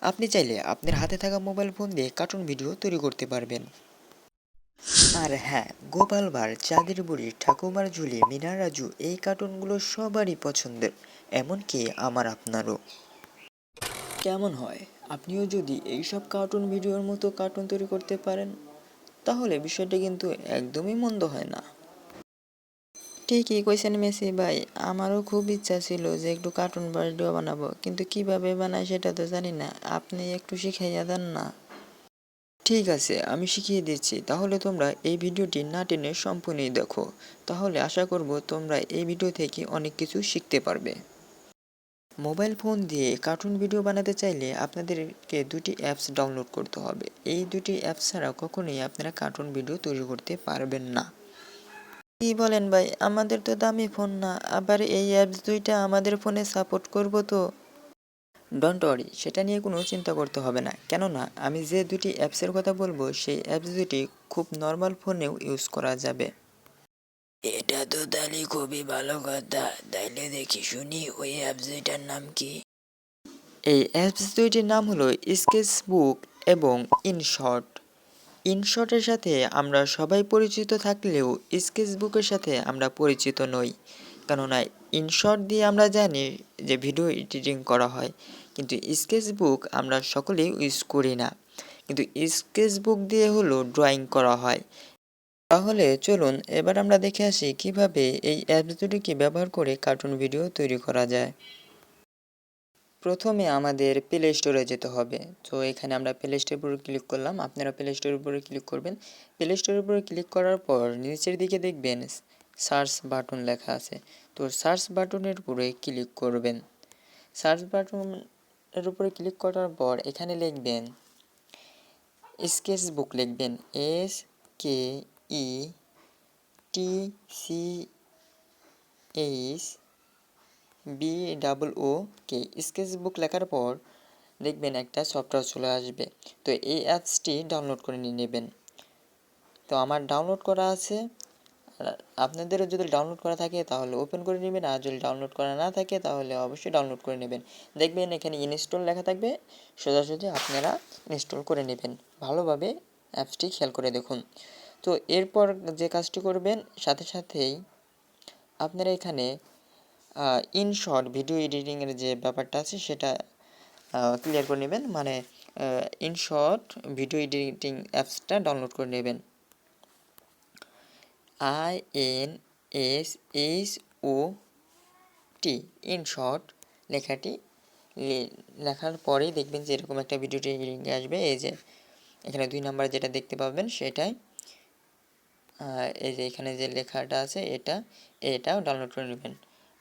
আপনি চাইলে আপনার হাতে থাকা মোবাইল ফোন দিয়ে কার্টুন ভিডিও তৈরি করতে পারবেন। আর হ্যাঁ, গোপাল ভাঁড়, চাঁদের বুড়ি, ঠাকুমার ঝুলি, মিনা রাজু এই কার্টুনগুলো সবারই পছন্দের, এমনকি আপনারও। কেমন হয় আপনিও যদি এইসব কার্টুন ভিডিওর মতো কার্টুন তৈরি করতে পারেন? তাহলে বিষয়টা কিন্তু একদমই মন্দ হয় না। ঠিকই কইছেন মেসি ভাই, আমারও খুব ইচ্ছা ছিল যে একটু কার্টুন ভিডিও বানাবো, কিন্তু কিভাবে বানায় সেটা তো জানি না। আপনি একটু শিখাইয়া দেন না। ঠিক আছে, আমি শিখিয়ে দিচ্ছি। তাহলে তোমরা এই ভিডিওটি না টেনে সম্পূর্ণই দেখো। তাহলে আশা করব তোমরা এই ভিডিও থেকে অনেক কিছু শিখতে পারবে। মোবাইল ফোন দিয়ে কার্টুন ভিডিও বানাতে চাইলে আপনাদেরকে দুটি অ্যাপস ডাউনলোড করতে হবে। এই দুটি অ্যাপস ছাড়া কখনোই আপনারা কার্টুন ভিডিও তৈরি করতে পারবেন না। কি বলেন ভাই, আমাদের তো দামি ফোন না, আবার এই অ্যাপস দুইটা আমাদের ফোনে সাপোর্ট করবো তো? ডোন্ট ওয়ারি, সেটা নিয়ে কোনো চিন্তা করতে হবে না, কেননা আমি যে দুটি অ্যাপসের কথা বলবো সেই অ্যাপস দুটি খুব নর্মাল ফোনেও ইউজ করা যাবে। এটা তো তাহলে খুবই ভালো কথা। তাইলে দেখি শুনি ওই অ্যাপস দুইটার নাম কি? এই অ্যাপস দুইটির নাম হলো স্কেচবুক এবং ইনশট। ইনশটের সাথে আমরা সবাই পরিচিত থাকলেও স্কেচবুকের সাথে আমরা পরিচিত নই, কেননা ইনশট দিয়ে আমরা জানি যে ভিডিও এডিটিং করা হয়, কিন্তু স্কেচবুক আমরা সকলেই ইউজ করি না। কিন্তু স্কেচবুক দিয়ে হলো ড্রয়িং করা হয়। তাহলে চলুন এবার আমরা দেখে আসি কিভাবে এই অ্যাপস দুটিকে ব্যবহার করে কার্টুন ভিডিও তৈরি করা যায়। প্রথমে আমাদের প্লে স্টোরে যেতে হবে। তো এখানে আমরা প্লে স্টোরের উপরে ক্লিক করলাম, আপনারা প্লে স্টোরের উপরে ক্লিক করবেন। প্লে স্টোরের উপরে ক্লিক করার পর নিচের দিকে দেখবেন সার্চ বাটন লেখা আছে। তো সার্চ বাটনের উপরে ক্লিক করবেন। সার্চ বাটনের উপরে ক্লিক করার পর এখানে লিখবেন স্কেচবুক, লিখবেন SKETCH BOOK। স্কেচবুক লেখার পর দেখবেন একটা সফটওয়্যার চলে আসবে। তো এই অ্যাপসটি ডাউনলোড করে নিয়ে নেবেন। তো আমার ডাউনলোড করা আছে, আপনাদেরও যদি ডাউনলোড করা থাকে তাহলে ওপেন করে নেবেন, আর যদি ডাউনলোড করা না থাকে তাহলে অবশ্যই ডাউনলোড করে নেবেন। দেখবেন এখানে ইনস্টল লেখা থাকবে, সোজাসুজি আপনারা ইনস্টল করে নেবেন। ভালোভাবে অ্যাপসটি খেয়াল করে দেখুন। তো এরপর যে কাজটি করবেন, সাথে সাথেই আপনারা এখানে ইনশট ভিডিও এডিটিংয়ের যে ব্যাপারটা আছে সেটা ক্লিয়ার করে নেবেন, মানে ইনশট ভিডিও এডিটিং অ্যাপসটা ডাউনলোড করে নেবেন। INSHOT ইনশট লেখাটি লেখার পরেই দেখবেন যে এরকম একটা ভিডিও এডিটিং আসবে। এই যে এখানে 2 নাম্বার যেটা দেখতে পাবেন সেটাই, এই যে এখানে যে লেখাটা আছে এটাও ডাউনলোড করে নেবেন।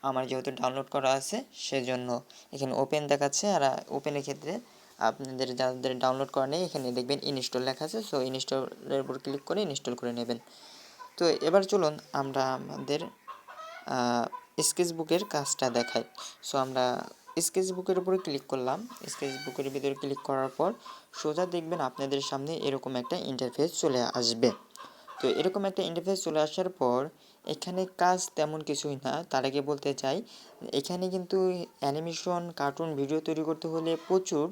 আমার যেহেতু ডাউনলোড করা আছে সেজন্য এখানে ওপেন দেখাচ্ছে, আর ওপেনের ক্ষেত্রে আপনাদের যাদের ডাউনলোড করা নেই এখানে দেখবেন ইনস্টল লেখা আছে। সো ইনস্টলের উপর ক্লিক করে ইনস্টল করে নেবেন। তো এবার চলুন আমরা আমাদের স্কেচবুকের কাজটা দেখাই। সো আমরা স্কেচবুকের উপরে ক্লিক করলাম। স্কেচবুকের ভিতরে ক্লিক করার পর সোজা দেখবেন আপনাদের সামনে এরকম একটা ইন্টারফেস চলে আসবে। তো এরকম একটা ইন্টারফেস চলে আসার পর এখানে কাজ তেমন কিছুই না। তার আগে বলতে চাই, এখানে কিন্তু অ্যানিমেশন কার্টুন ভিডিও তৈরি করতে হলে প্রচুর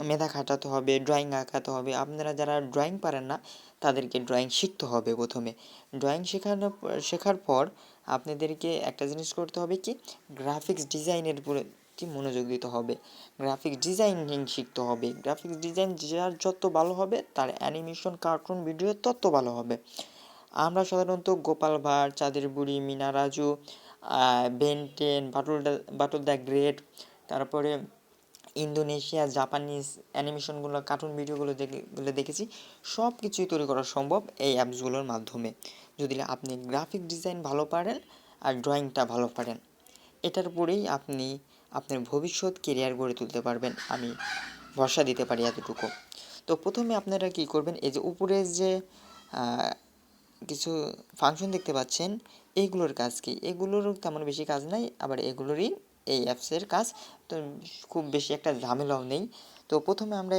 মেধা খাটাতে হবে, ড্রয়িং আঁকাতে হবে। আপনারা যারা ড্রয়িং পারেন না তাদেরকে ড্রয়িং শিখতে হবে প্রথমে। ড্রয়িং শেখার পর আপনাদেরকে একটা জিনিস করতে হবে কি, গ্রাফিক্স ডিজাইনের প্রতি মনোযোগ দিতে হবে। গ্রাফিক্স ডিজাইনিং শিখতে হবে। গ্রাফিক্স ডিজাইন যার যত ভালো হবে তার অ্যানিমেশন কার্টুন ভিডিও তত ভালো হবে। আমরা সাধারণত গোপাল ভাঁড়, চাঁদের বুড়ি, Meena Raju, Ben 10, Batul the great, তারপরে ইন্দোনেশিয়া, জাপানিজ অ্যানিমেশনগুলো কার্টুন ভিডিওগুলো দেখেছি। সব কিছুই তৈরি করা সম্ভব এই অ্যাপসগুলোর মাধ্যমে, যদি আপনি গ্রাফিক ডিজাইন ভালো পারেন আর ড্রয়িংটা ভালো পারেন। এটার উপরেই আপনি আপনার ভবিষ্যৎ কেরিয়ার গড়ে তুলতে পারবেন, আমি ভরসা দিতে পারি এতটুকু। তো প্রথমে আপনারা কি করবেন, এই যে উপরে যে কিছু ফাংশন দেখতে পাচ্ছেন এইগুলোর কাজ কি, এগুলোর তেমন বেশি কাজ নাই, আবার এগুলোরই এই অ্যাপসের কাজ। তো খুব বেশি একটা ঝামেলাও নেই। তো প্রথমে আমরা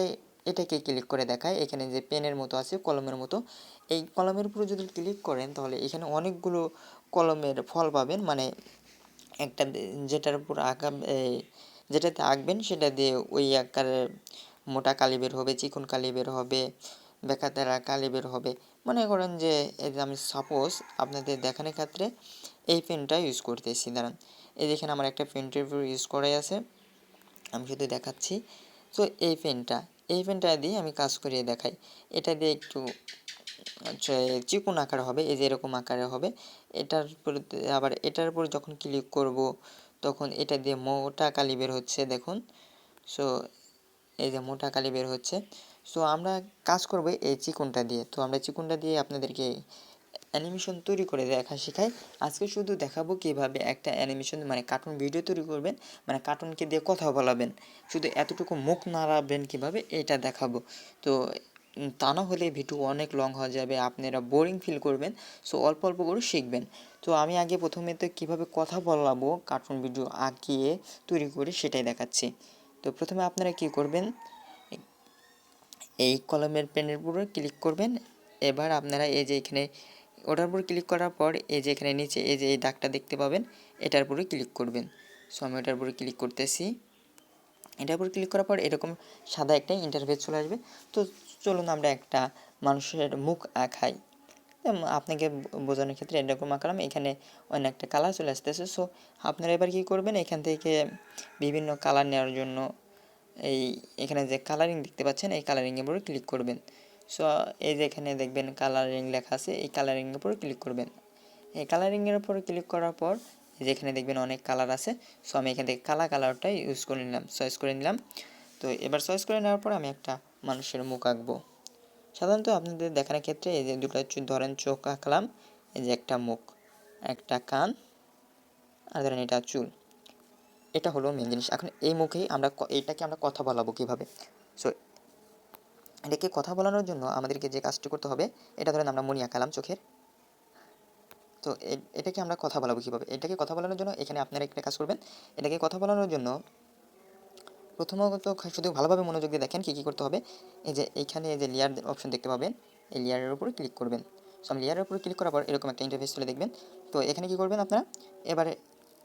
এটাকে ক্লিক করে দেখাই। এখানে যে পেনের মতো আছে, কলমের মতো, এই কলমের উপরে যদি ক্লিক করেন তাহলে এখানে অনেকগুলো কলমের ফল পাবেন, মানে একটা যেটার উপর আঁকা যেটাতে আঁকবেন সেটা দিয়ে ওই আকারের মোটা কালি বের হবে, চিকন কালি বের হবে, বেকাতেরা কালি বের হবে। মনে করেন যে এই যে আমি সাপোজ আপনাদের দেখানোর ক্ষেত্রে এই পেনটা ইউজ করতেছি, দাঁড়ান এই যেখানে আমার একটা পেন্টের উপর ইউজ করাই আছে, আমি শুধু দেখাচ্ছি। তো এই পেনটা দিয়ে আমি কাজ করিয়ে দেখাই। এটা দিয়ে একটু আচ্ছা চিকন আকার হবে, এই যে এরকম আকারে হবে। এটার উপর আবার এটার উপর যখন ক্লিক করব তখন এটা দিয়ে মোটা কালি বের হচ্ছে দেখুন। সো এই যে মোটা কালি বের হচ্ছে। সো আমরা কাজ করব এই চিকনটা দিয়ে। তো আমরা চিকনটা দিয়ে আপনাদেরকে অ্যানিমেশন তৈরি করে দেখা শেখাই। আজকে শুধু দেখাবো কিভাবে একটা অ্যানিমেশন মানে কার্টুন ভিডিও তৈরি করবেন, মানে কার্টুনকে দিয়ে কথা বলাবেন, শুধু এতটুকু মুখ নাড়াবেন কিভাবে এটা দেখাবো। তো তা না হলে ভিডিও অনেক লং হয়ে যাবে, আপনারা বোরিং ফিল করবেন। সো অল্প অল্প করে শিখবেন। তো আমি আগে প্রথমে তো কীভাবে কথা বলাবো কার্টুন ভিডিও আঁকিয়ে তৈরি করে সেটাই দেখাচ্ছি। তো প্রথমে আপনারা কি করবেন, এই কলমের পেনের উপরে ক্লিক করবেন। এবার আপনারা এই যে এখানে ওটার উপর ক্লিক করার পর এই যে এখানে নিচে এই যে এই দাগটা দেখতে পাবেন, এটার উপরে ক্লিক করবেন। সো আমি এটার উপরে ক্লিক করতেছি। এটার উপর ক্লিক করার পর এরকম সাদা একটা ইন্টারফেস চলে আসবে। তো চলুন আমরা একটা মানুষের মুখ আঁকাই। আপনাকে বোঝানোর ক্ষেত্রে এরকম আঁকালাম, এখানে অন্য একটা কালার চলে আসতেছে। সো আপনারা এবার কী করবেন, এখান থেকে বিভিন্ন কালার নেওয়ার জন্য এখানে যে কালারিং দেখতে পাচ্ছেন এই কালারিংয়ের উপরে ক্লিক করবেন। সো এই যে এখানে দেখবেন কালারিং লেখা আছে, এই কালারিংয়ের উপরে ক্লিক করবেন। এই কালারিংয়ের উপরে ক্লিক করার পর যেখানে দেখবেন অনেক কালার আছে। সো আমি এখান থেকে কালারটা ইউজ করে নিলাম, চয়েস করে নিলাম। তো এবার চয়েস করে নেওয়ার পর আমি একটা মানুষের মুখ আঁকবো। সাধারণত আপনাদের দেখানোর ক্ষেত্রে এই যে দুটো ধরেন চোখ আঁকলাম, এই যে একটা মুখ, একটা কান, আর ধরেন এটা চুল। এটা হলো মেন জিনিস। এখন এই মুখেই এইটাকে আমরা কথা বলাবো কীভাবে। সো এটাকে কথা বলানোর জন্য আমাদেরকে যে কাজটি করতে হবে, এটা ধরেন আমরা মনি আঁকালাম চোখের। তো এটাকে আমরা কথা বলাবো কীভাবে, এটাকে কথা বলানোর জন্য এখানে আপনারা একটা কাজ করবেন। এটাকে কথা বলানোর জন্য প্রথমত শুধু ভালোভাবে মনোযোগ দিয়ে দেখেন কী কী করতে হবে। এই যে এইখানে এই যে লেয়ার অপশন দেখতে পাবেন, এই লেয়ারের উপরে ক্লিক করবেন। সো আমি লেয়ারের উপরে ক্লিক করার পর এরকম একটা ইন্টারফেস চলে দেখবেন। তো এখানে কী করবেন আপনারা, এবারে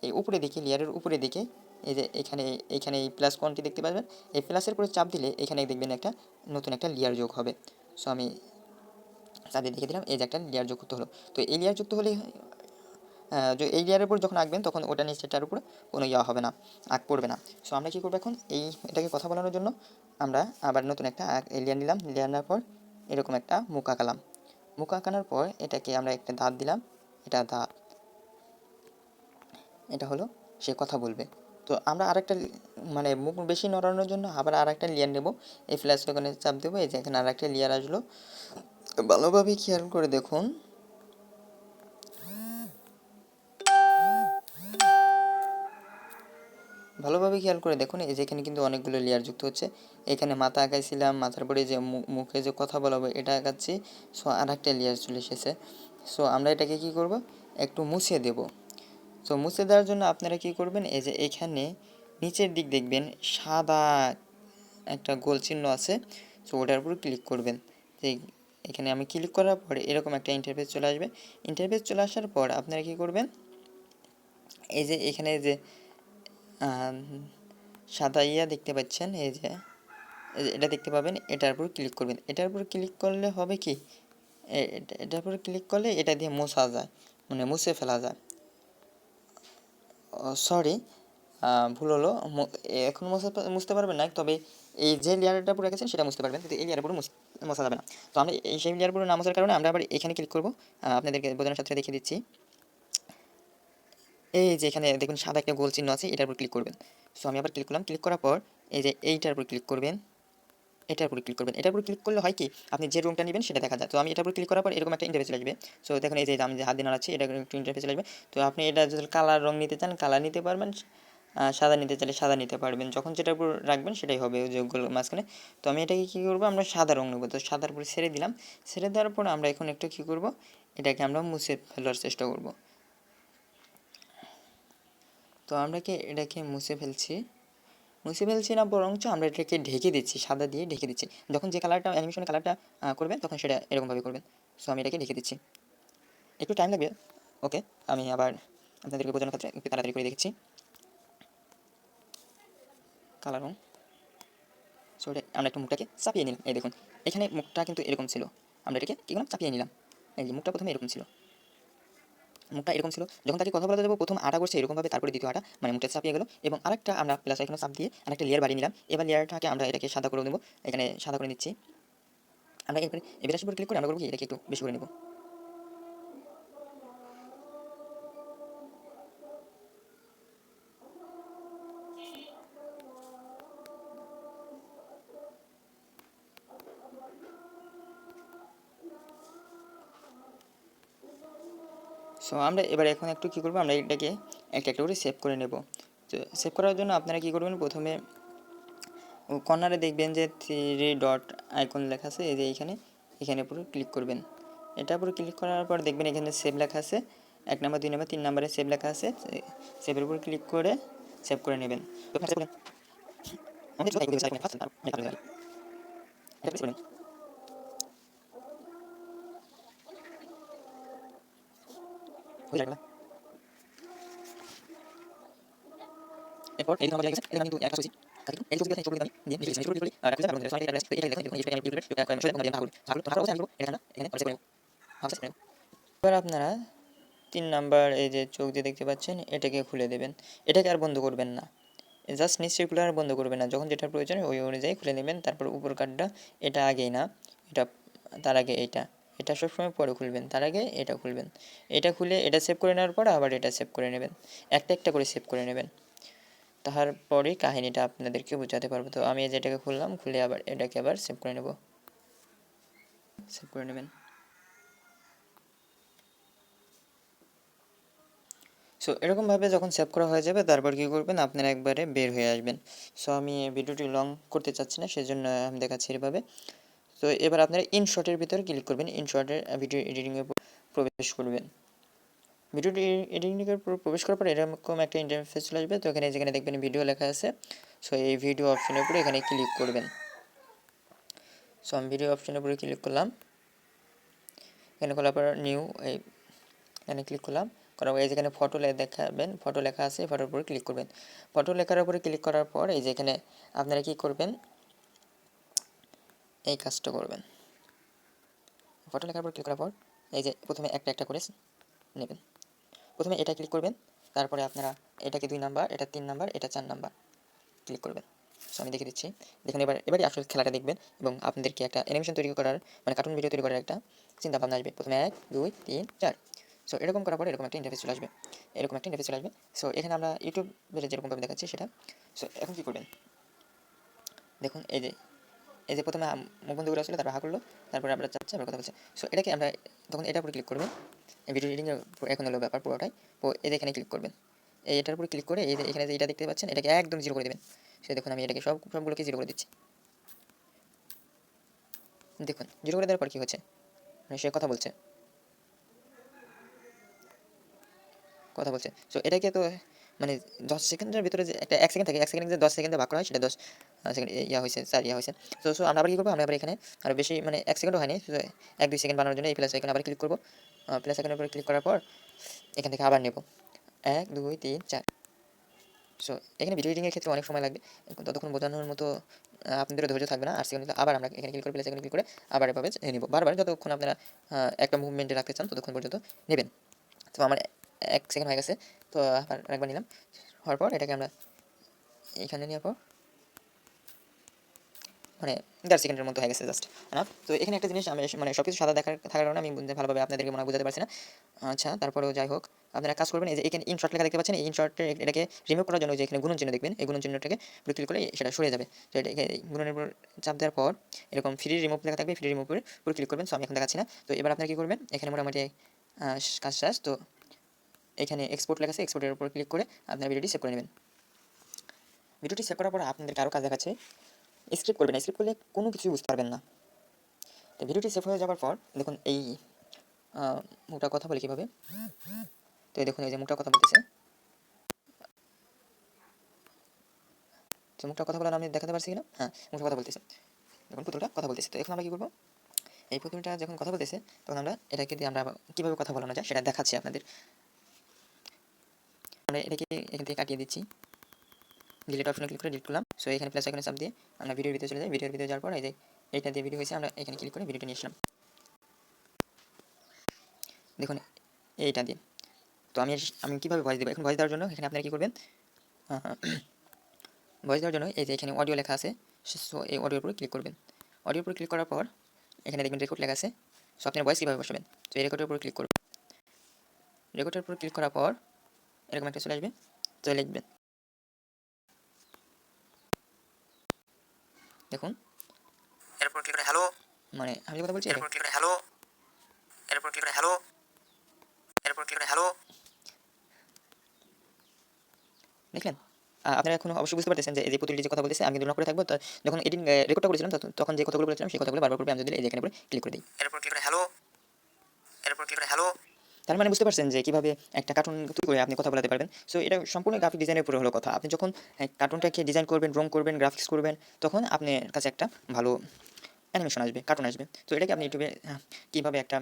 এই উপরে দিকে লেয়ারের উপরে দিকে এই যে এইখানে এই প্লাস কোণটি দেখতে পাবেন। এই প্লাসের উপরে চাপ দিলে এখানে দেখবেন একটা নতুন একটা লেয়ার যোগ হবে। সো আমি চাঁদের দিকে দিলাম, এই যে একটা লেয়ার যুক্ত হলো। তো এই লেয়ার যুক্ত হলে এই লেয়ারের উপর যখন আঁকবেন তখন ওটা নিচেরটার উপরে কোনো পড়বে না, আঁক পড়বে না। সো আমরা কী করবো এখন, এটাকে কথা বলানোর জন্য আমরা আবার নতুন একটা লেয়ার নিলাম। লেয়ার নেওয়ার পর এরকম একটা মুখ আঁকালাম। মুখ আঁকানোর পর এটাকে আমরা একটা দাঁত দিলাম, এটা দাঁত, এটা হলো সে কথা বলবে। তো আমরা আরেকটা মানে মুখ বেশি নড়ানোর জন্য আবার আরেকটা লেয়ার নেব। এই ফ্ল্যাশ ওখানে চাপ দেবো, এই যে এখানে আরেকটা লেয়ার আসলো। ভালোভাবে খেয়াল করে দেখুন। ভালোভাবে খেয়াল করে দেখুন, এই যে এখানে কিন্তু অনেকগুলো লেয়ার যুক্ত হচ্ছে। এখানে মাথা আঁকাইছিলাম, মাথার পরে যে মুখে যে কথা বলাবো এটা আঁকাচ্ছি। সো আর একটা লেয়ার চলে এসেছে। সো আমরা এটাকে কী করব, একটু মুছে দেব। সো মুছে দেওয়ার জন্য আপনারা কী করবেন, এই যে এখানে নিচের দিক দেখবেন সাদা একটা গোল চিহ্ন আছে। সো ওটার উপর ক্লিক করবেন। যে এখানে আমি ক্লিক করার পরে এরকম একটা ইন্টারফেস চলে আসবে। ইন্টারফেস চলে আসার পর আপনারা কী করবেন, এই যে এখানে যে সাদা দেখতে পাচ্ছেন, এই যে এটা দেখতে পাবেন, এটার উপর ক্লিক করবেন। এটার উপর ক্লিক করলে হবে কি, এটার উপর ক্লিক করলে এটা দিয়ে মোছা যায়, মানে মুছে ফেলা যায়। সরি, ভুল হলো। এখন মুছতে পারবেন না, তবে এই যে লেয়ারটার উপর রেখেছেন সেটা মুছতে পারবেন, কিন্তু এই লেয়ারের উপর মোছা যাবে না। তো আমরা এই সেই লেয়ার উপর না মোছার কারণে আমরা আবার এখানে ক্লিক করবো। আপনাদেরকে বোঝানোর সাথে দেখিয়ে দিচ্ছি। এই যে এখানে দেখুন সাদা একটা গোল চিহ্ন আছে, এটার উপর ক্লিক করবেন। সো আমি আবার ক্লিক করলাম। ক্লিক করার পর এই যে এইটার উপর ক্লিক করবেন, এটার উপর ক্লিক করবেন। এটার উপর ক্লিক করলে হয় কি, আপনি যে রুমটা নেবেন সেটা দেখা যায়। তো আমি এটার উপর ক্লিক করার পর এরকম একটা ইন্টারফেস চলে আসবে। সো দেখুন এই যে আমি যে হাত দিয়ে নাড়াচ্ছি, এটা একটু ইন্টারফেস চলে আসবে। তো আপনি এটা যদি কালার রং নিতে চান কালার নিতে পারবেন, সাদা নিতে চাইলে সাদা নিতে পারবেন। যখন যেটার উপর রাখবেন সেটাই হবে ওই যে মাঝখানে। তো আমি এটাকে কী করবো, আমরা সাদা রং নেবো। তো সাদার উপরে ছেড়ে দিলাম। ছেড়ে দেওয়ার পর আমরা এখন একটু কী করবো, এটাকে আমরা মুছে ফেলার চেষ্টা করব। তো আমরা কি এটাকে মুছে ফেলছি না, বরঞ্চ আমরা এটাকে ঢেকে দিচ্ছি, সাদা দিয়ে ঢেকে দিচ্ছি। যখন যে কালারটা অ্যানিমেশনের কালারটা করবেন তখন সেটা এরকমভাবে করবেন। সো আমি এটাকে ঢেকে দিচ্ছি, একটু টাইম লাগবে। ওকে, আমি আবার আপনাদেরকে বোঝানোর ক্ষেত্রে একটু তাড়াতাড়ি করে দেখছি। কালার রং। সো এটা আমরা একটু মুখটাকে চাপিয়ে নিলাম। এই দেখুন এখানে মুখটা কিন্তু এরকম ছিল, আমরা এটাকে কী করলাম চাপিয়ে নিলাম। এই যে মুখটা প্রথমে এরকম ছিল, মুখটা এরকম ছিল, যখন তাকে কথা বলা যাবো প্রথম আটা করছে এরকমভাবে, তারপরে দ্বিতীয় আটা মানে মুখটা চাপিয়ে গেল, এবং আরেকটা আমরা প্লাস এখানে চাপ দিয়ে আরেকটা লেয়ার বাড়িয়ে নিলাম। এবার লেয়ারটাকে আমরা এটাকে সাদা করে নেবো, এখানে সাদা করে নিচ্ছি আমরা। এরপরে এবার উপর ক্লিক করে আমরা করবো কি এটাকে একটু বেশি করে নেব। সো আমরা এবার এখন একটু কী করবো, আমরা এটাকে একটা একটা করে সেভ করে নেব। তো সেভ করার জন্য আপনারা কী করবেন, প্রথমে কর্নারে দেখবেন যে 3 ডট আইকন লেখা আছে, এই যে এইখানে, এখানে পুরো ক্লিক করবেন। এটা পুরো ক্লিক করার পর দেখবেন এখানে সেভ লেখা আছে, 1 নম্বর 2 নম্বর 3 নম্বরে সেভ লেখা আছে, সেভের উপর ক্লিক করে সেভ করে নেবেন। এরপর এই নম্বর জায়গা এটা কিন্তু একটা করেছি, এই ছবিটা ছবি আমি দিয়ে নিচে ছবি তুলি আর রাখতে পারবো, এটা দেখুন এটা আমি ইউটিউবে সোজা কোন দিন ভাগ তো ভাগ আমি করব এখানে এখানে করে নেব। এবার আপনারা 3 নাম্বার এই যে চোখ দিয়ে দেখতে পাচ্ছেন এটাকে খুলে দেবেন, এটাকে আর বন্ধ করবেন না, জাস্ট নিচ থেকে খুলে আর বন্ধ করবেন না, যখন যেটা প্রয়োজন ওই অনুযায়ী খুলে নেবেন। তারপর উপর কার্ডটা এটা আগেই না, এটা তার আগে এইটা, এটা সবসময় পরে খুলবেন, তার আগে এটা খুলবেন। এটা খুলে এটা সেভ করে নেওয়ার পর আবার এটা সেভ করে নেবেন, একটা একটা করে সেভ করে নেবেন। তারপরেই কাহিনিটা আপনাদেরকে বোঝাতে পারবো। তো আমি যেটাকে খুললাম, খুলে আবার এটাকে আবার সেভ করে নেব, সেভ করে নেবেন। সো এরকমভাবে যখন সেভ করা হয়ে যাবে তারপর কী করবেন, আপনারা একবারে বের হয়ে আসবেন। সো আমি ভিডিওটি লং করতে চাচ্ছি না, সেজন্য আমি দেখাচ্ছি এভাবে। তো এবার আপনারা ইনশটের ভিতরে ক্লিক করবেন, ইনশটের ভিডিও এডিটিংয়ে প্রবেশ করবেন। ভিডিও এডিটিংয়ের প্রবেশ করার পর এরকম একটা ইন্টারফেস চলে আসবে। তো এখানে যেখানে দেখবেন ভিডিও লেখা আছে, সো এই ভিডিও অপশনের উপরে এখানে ক্লিক করবেন। সো আমি ভিডিও অপশনের উপরে ক্লিক করলাম, এখানে খোলার পর নিউ এই এখানে ক্লিক করলাম, করার পর এই যেখানে ফটো দেখাবেন, ফটো লেখা আছে, ফটোর উপরে ক্লিক করবেন। ফটো লেখার উপরে ক্লিক করার পর এই যে এখানে আপনারা কী করবেন, এই কাজটা করবেন। ফটো লেখার উপর ক্লিক করার পর এই যে প্রথমে একটা একটা করে নেবেন, প্রথমে এটা ক্লিক করবেন, তারপরে আপনারা এটাকে 2 নাম্বার, এটা 3 নাম্বার, এটা 4 নাম্বার ক্লিক করবেন। সো আমি দেখে দিচ্ছি, দেখুন এবারে আসলে খেলাটা দেখবেন এবং আপনাদেরকে একটা অ্যানিমেশন তৈরি করার মানে কার্টুন ভিডিও তৈরি করার একটা চিন্তা ভাবনা আসবে। প্রথমে 1 2 3 4। সো এরকম করার পরে এরকম একটা ইন্টারফেস চলে আসবে, এরকম একটা ইন্টারফেস চলে আসবে। সো এখানে আমরা ইউটিউবের যেরকমভাবে দেখাচ্ছি সেটা। সো এখন কী করবেন, দেখুন এই যে প্রথমে মুখ বন্ধ করে আসলে তারপর হা করলো, তারপরে আমরা চাচ্ছি আবার কথা বলছে। সো এটাকে আমরা তখন এটার উপরে ক্লিক করবেন, এই ভিডিও এডিটিংয়ের এখন হলো ব্যাপার পুরোটাই। তো এখানে ক্লিক করবেন, এটার উপরে ক্লিক করে এই যে এখানে যে এটা দেখতে পাচ্ছেন এটাকে একদম জিরো করে দেবেন। সে দেখুন আমি এটাকে সবগুলোকে জিরো করে দিচ্ছি, দেখুন জিরো করে দেওয়ার পর কী হচ্ছে, মানে সে কথা বলছে। সো এটাকে তো মানে 10 সেকেন্ডের ভিতরে যে একটা 1 সেকেন্ড থাকে, 1 সেকেন্ড যে 10 সেকেন্ডে ভাগ করা হয় সেটা 10 সেকেন্ড হয়েছে, 4 হয়েছে। সো আমরা আবার কী করবো, আমরা আবার এখানে আরও বেশি মানে 1 সেকেন্ডও হয়নি, 1 2 সেকেন্ড বানানোর জন্য এই প্লাস আইকনে আবার ক্লিক করবো। প্লাস আইকনের উপরে ক্লিক করার পর এখান থেকে আবার নেব 1 2 3 4। সো এখানে ভিডিও এডিটিংয়ের ক্ষেত্রে অনেক সময় লাগবে, ততক্ষণ বোঝানোর মতো আপনাদের ধৈর্য থাকবে না। 8 সেকেন্ড আবার আমরা এখানে ক্লিক করে প্লাস আইকনে ক্লিক করে আবার এভাবে নেব, বারবার যতক্ষণ আপনারা একটা মুভমেন্টে রাখতে চান ততক্ষণ পর্যন্ত নেবেন। তো আমার 1 সেকেন্ড হয়ে গেছে, তো আবার আরেকবার নিলাম, হওয়ার পর এটাকে আমরা এইখানে নেওয়ার পর মানে 1.5 সেকেন্ডের মতো হয়ে গেছে জাস্ট না। তো এখানে একটা জিনিস আমি মানে সব কিছু সাদা থাকার কারণে আমি ভালোভাবে আপনাদেরকে মনে বোঝাতে পারছি না। আচ্ছা তারপরেও যাই হোক, আপনারা কাজ করবেন, এই যে এখানে ইনশট লেখা দেখতে পাচ্ছেন, এই ইনশটে এটাকে রিমুভ করার জন্য যে এখানে গুণন চিহ্ন দেখবেন, এই গুণন চিহ্নটাকে ক্লিক করলে সেটা সরে যাবে। তো এটাকে গুণনের উপর চাপ দেওয়ার পর এরকম ফ্রি রিমুভ লেখা থাকবে, ফ্রি রিমুভের উপর ক্লিক করবেন। সো আমি এখন দেখাচ্ছি না। তো এবার আপনারা কী করবেন, এখানে মোটামুটি কাজ শেষ। তো এখানে এক্সপোর্ট লেখা আছে, এক্সপোর্টের উপর ক্লিক করে আপনারা ভিডিওটি সেভ করে নেবেন। ভিডিওটি সেভ করার পর আপনাদেরকে আরও কাজ দেখাচ্ছে, স্ক্রিপ্ট করবেন, স্ক্রিপ্ট করলে কোনো কিছুই বুঝতে পারবেন না। তো ভিডিওটি সেভ হয়ে যাওয়ার পর দেখুন এই মুখটা কথা বলে কীভাবে, তো এই দেখুন এই যে মুখটা কথা বলতেছে, তো মুখটা কথা বলার আমি দেখাতে পারছি কিনা, হ্যাঁ মুখটা কথা বলতেছে, দেখুন পুতুলটা কথা বলতেছে। তো এখন আমরা কী করবো, এই পুতুলটা যখন কথা বলতেছে তখন আমরা এটাকে দিয়ে আমরা কীভাবে কথা বলানো যায় সেটা দেখাচ্ছি আপনাদের। আমরা এটাকে এখান থেকে কাটিয়ে দিচ্ছি, ডিলিট অপশনে ক্লিক করে ডিলিট করলাম। সো এখানে প্লাস আইকনে চাপ দিয়ে আমরা ভিডিওর ভিতরে চলে যাই। ভিডিওর ভিতরে যাওয়ার পর এই যে এইটা দিয়ে ভিডিও হয়েছে, আমরা এখানে ক্লিক করে ভিডিওটা নিয়ে আসলাম। দেখুন এইটা দিয়ে। তো আমি কীভাবে ভয়েস দেবো, এখন ভয়েস দেওয়ার জন্য এখানে আপনারা কী করবেন, ভয়েস দেওয়ার জন্য এই যে এখানে অডিও লেখা আছে, সো এই অডিওর উপরে ক্লিক করবেন। অডিওর উপরে ক্লিক করার পর এখানে দেখবেন রেকর্ড লেখা আছে। সো আপনার ভয়েস কীভাবে বসাবেন, তো এই রেকর্ডের উপরে ক্লিক করবেন। রেকর্ডের উপরে ক্লিক করার পর এরকম একটা চলে আসবে, তো লিখবেন, দেখুন এরপর ক্লিক করে হ্যালো, মানে আমি যে কথা বলছি এরপর ক্লিক করে হ্যালো, এরপর ক্লিক করে হ্যালো, এরপর ক্লিক করে হ্যালো, দেখলেন। আপনারা এখন অবশ্যই বুঝতে পারতেছেন যে এই যে প্রতিটি যে কথা বলতেছে আমি কিন্তু নক করে থাকবো। তো যখন রেকর্ডটা করেছিলাম তখন যে কথাগুলো বলেছিলাম সেই কথাগুলো বারবার করবে, আমি যদি এই যে এখানে ক্লিক করে দিই, এরপর ক্লিক করে হ্যালো, এরপর ক্লিক করে হ্যালো। তার মানে বুঝতে পারছেন যে কীভাবে একটা কার্টুন তৈরি করে আপনি কথা বলাতে পারবেন। সো এটা সম্পূর্ণ গ্রাফিক ডিজাইনের উপরে হলো কথা। আপনি যখন কার্টুনটাকে ডিজাইন করবেন, রং করবেন, গ্রাফিক্স করবেন, তখন আপনার কাছে একটা ভালো অ্যানিমেশন আসবে, কার্টুন আসবে। তো এটাকে আপনি ইউটিউবে কীভাবে একটা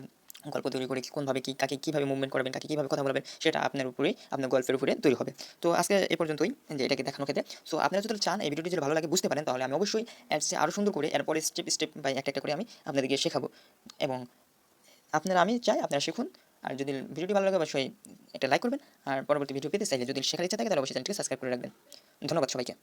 গল্প তৈরি করে কোনভাবে কী কাকে কীভাবে মুভমেন্ট করবেন, কাকে কীভাবে কথা বলবেন, সেটা আপনার উপরেই, আপনার গল্পের উপরে তৈরি হবে। তো আজকে এই পর্যন্তই যে এটাকে দেখানোর ক্ষেত্রে। সো আপনারা যদি চান এই ভিডিওটি যদি ভালো লাগে বুঝতে পারেন, তাহলে আমি অবশ্যই এর চেয়ে আরও সুন্দর করে এরপরে স্টেপ বাই একটা করে আমি আপনাদেরকে শেখাবো। এবং আমি চাই আপনারা শিখুন। আর যদি ভিডিওটি ভালো লাগে অবশ্যই একটা লাইক করবেন। আর পরবর্তী ভিডিও পেতে চাইলে যদি শেখার ইচ্ছা থাকে তাহলে অবশ্যই চ্যানেলটিকে সাবস্ক্রাইব করে রাখবেন। ধন্যবাদ সবাইকে।